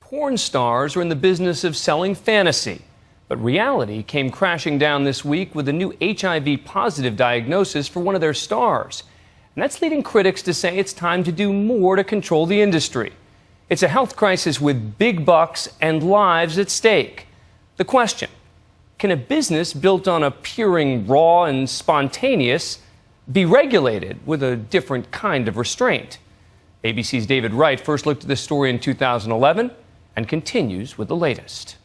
Porn stars are in the business of selling fantasy. But reality came crashing down this week with a new HIV positive diagnosis for one of their stars. And that's leading critics to say it's time to do more to control the industry. It's a health crisis with big bucks and lives at stake. The question, can a business built on appearing raw and spontaneous be regulated with a different kind of restraint? ABC's David Wright first looked at this story in 2011 and continues with the latest.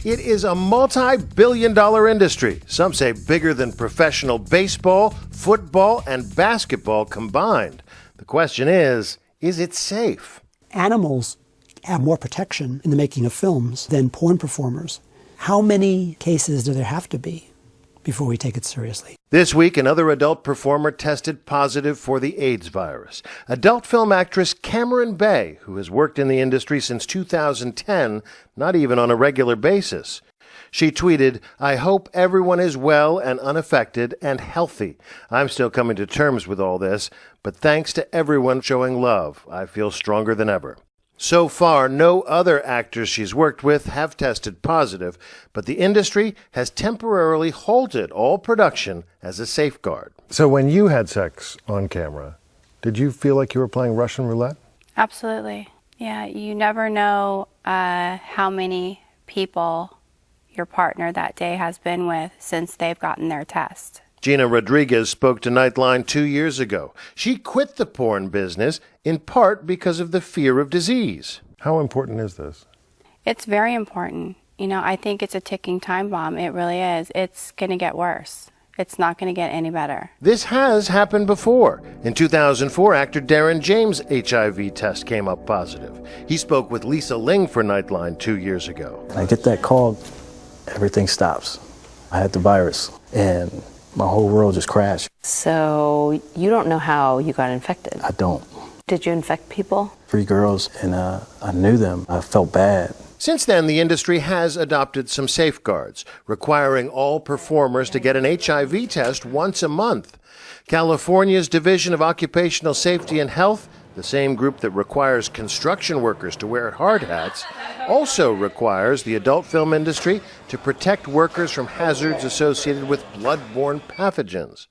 It is a multi-billion-dollar industry. Some say bigger than professional baseball, football, and basketball combined. The question is it safe? Animals have more protection in the making of films than porn performers. How many cases do there have to be before we take it seriously? This week, another adult performer tested positive for the AIDS virus. Adult film actress Cameron Bay, who has worked in the industry since 2010, not even on a regular basis. She tweeted, "I hope everyone is well and unaffected and healthy. I'm still coming to terms with all this, but thanks to everyone showing love, I feel stronger than ever." So far, no other actors she's worked with have tested positive, but the industry has temporarily halted all production as a safeguard. So when you had sex on camera, did you feel like you were playing Russian roulette? Absolutely. Yeah, you never know how many people your partner that day has been with since they've gotten their test. Gina Rodriguez spoke to Nightline 2 years ago. She quit the porn business in part because of the fear of disease. How important is this? It's very important. You know, I think it's a ticking time bomb. It really is. It's going to get worse. It's not going to get any better. This has happened before. In 2004, actor Darren James' HIV test came up positive. He spoke with Lisa Ling for Nightline 2 years ago. I get that call, everything stops. I had the virus, and my whole world just crashed. So you don't know how you got infected? I don't. Did you infect people? 3 girls, and I knew them. I felt bad. Since then, the industry has adopted some safeguards, requiring all performers to get an HIV test once a month. California's Division of Occupational Safety and Health, the same group that requires construction workers to wear hard hats, also requires the adult film industry to protect workers from hazards associated with blood-borne pathogens.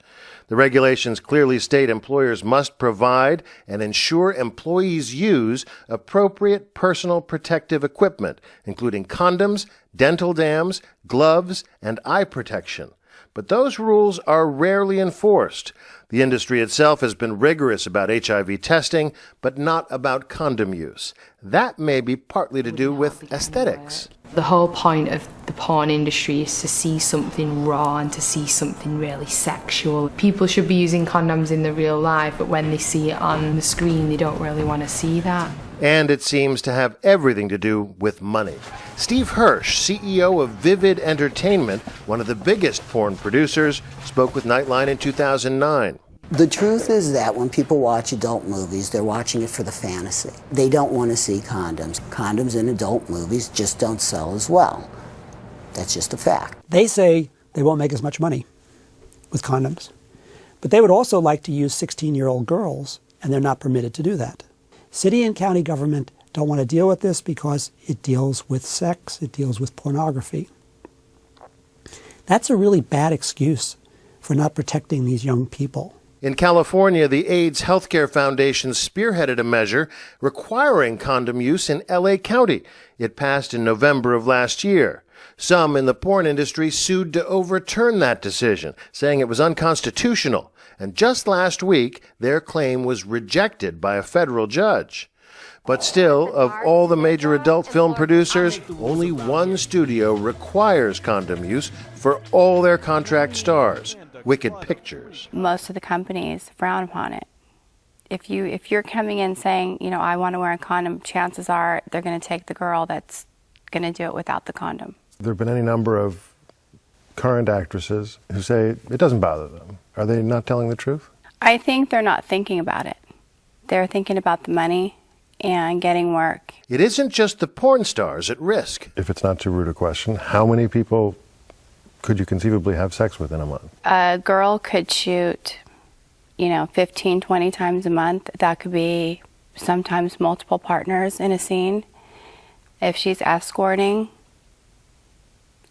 The regulations clearly state employers must provide and ensure employees use appropriate personal protective equipment, including condoms, dental dams, gloves, and eye protection. But those rules are rarely enforced. The industry itself has been rigorous about HIV testing, but not about condom use. That may be partly to do with aesthetics. The whole point of the porn industry is to see something raw and to see something really sexual. People should be using condoms in the real life, but when they see it on the screen, they don't really want to see that. And it seems to have everything to do with money. Steve Hirsch, CEO of Vivid Entertainment, one of the biggest porn producers, spoke with Nightline in 2009. The truth is that when people watch adult movies, they're watching it for the fantasy. They don't want to see condoms. Condoms in adult movies just don't sell as well. That's just a fact. They say they won't make as much money with condoms, but they would also like to use 16-year-old girls, and they're not permitted to do that. City and county government don't want to deal with this because it deals with sex, it deals with pornography. That's a really bad excuse for not protecting these young people. In California, the AIDS Healthcare Foundation spearheaded a measure requiring condom use in LA County. It passed in November of last year. Some in the porn industry sued to overturn that decision, saying it was unconstitutional. And just last week, their claim was rejected by a federal judge. But still, of all the major adult film producers, only one studio requires condom use for all their contract stars, Wicked Pictures. Most of the companies frown upon it. If you're coming in saying, you know, I want to wear a condom, chances are they're going to take the girl that's going to do it without the condom. There have been any number of current actresses who say it doesn't bother them. Are they not telling the truth? I think they're not thinking about it. They're thinking about the money and getting work. It isn't just the porn stars at risk. If it's not too rude a question, how many people could you conceivably have sex with in a month? A girl could shoot, 15, 20 times a month. That could be sometimes multiple partners in a scene. If she's escorting,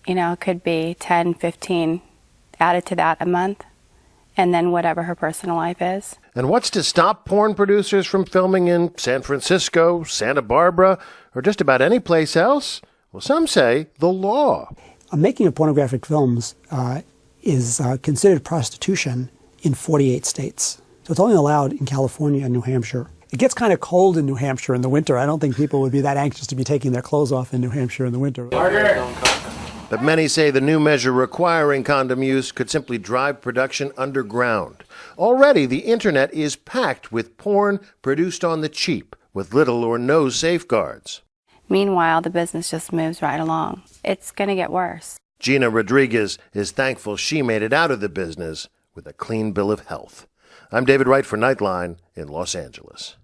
it could be 10, 15 added to that a month, and then whatever her personal life is. And what's to stop porn producers from filming in San Francisco, Santa Barbara, or just about any place else? Well, some say the law. Making of pornographic films is considered prostitution in 48 states. So it's only allowed in California and New Hampshire. It gets kind of cold in New Hampshire in the winter. I don't think people would be that anxious to be taking their clothes off in New Hampshire in the winter. But many say the new measure requiring condom use could simply drive production underground. Already, the internet is packed with porn produced on the cheap, with little or no safeguards. Meanwhile, the business just moves right along. It's going to get worse. Gina Rodriguez is thankful she made it out of the business with a clean bill of health. I'm David Wright for Nightline in Los Angeles.